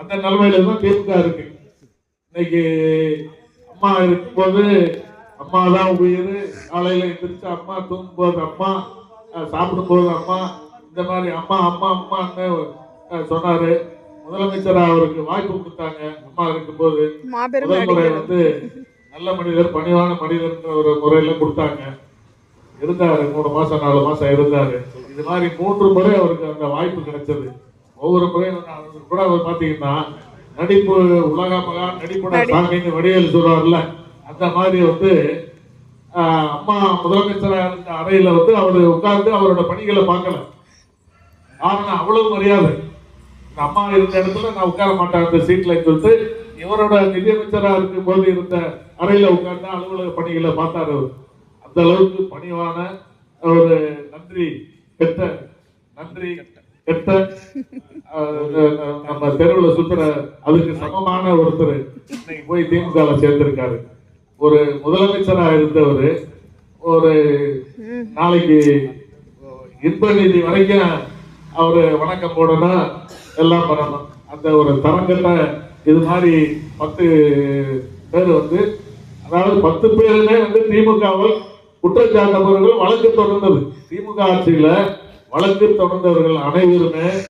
அந்த நிலைமையில தான் திமுக இருக்கு. இன்னைக்கு அம்மா இருக்கும்போது அம்மா தான் உயிர், காலையில எந்திரிச்சு அம்மா, தூங்கும்போது அம்மா, சாப்பிடும்போது அம்மா, இந்த மாதிரி அம்மா அம்மா அம்மான்னு சொன்னாரு. முதலமைச்சர் அவருக்கு வாய்ப்பு கொடுத்தாங்க. அம்மா இருக்கும்போது முதல் முறை வந்து நல்ல மனிதர், பணிவான மனிதர் ஒரு முறையில கொடுத்தாங்க. இருந்தாரு 3 மாசம் 4 மாசம் இருந்தாரு. இது மாதிரி 3 முறை அவருக்கு அந்த வாய்ப்பு கிடைச்சது. ஒவ்வொரு முறையும் கூட அவர் பாத்தீங்கன்னா நடிப்பு உலக மகா நடிப்புட சாமின்னு வடிவேல் சொல்றாருல, அந்த மாதிரி வந்து அம்மா முதலமைச்சராக இருந்த அறையில வந்து அவரு உட்கார்ந்து அவரோட பணிகளை பார்க்கல. காரணம் அவ்வளவு மரியாதை. அம்மா இருந்த இடத்துல நான் உட்கார மாட்டேன் அந்த சீட்ல சொல்லிட்டு இவரோட நிதியமைச்சராக இருக்கும் போது இருந்த அறையில உட்கார்ந்து அலுவலக பணிகளை பார்த்தாரு. அந்த அளவுக்கு பணிவான ஒரு நன்றி கெட்ட நம்ம தெருவுல சுத்துற அதுக்கு சமமான ஒருத்தர் இன்னைக்கு போய் திமுக சேர்ந்திருக்காரு. ஒரு முதலமைச்சரா இருந்தவர் ஒரு நாளைக்கு இன்ப நிதி வரைக்கும் அவரு வணக்கம் போடணும், எல்லாம் பண்ணணும். அந்த ஒரு தரங்கட்ட இது மாதிரி 10 பேர் வந்து, அதாவது 10 பேருமே வந்து திமுகவில் குற்றச்சாட்டவர்கள் வழக்கு தொடர்ந்தது. திமுக ஆட்சியில வழக்கு தொடர்ந்தவர்கள் அனைவருமே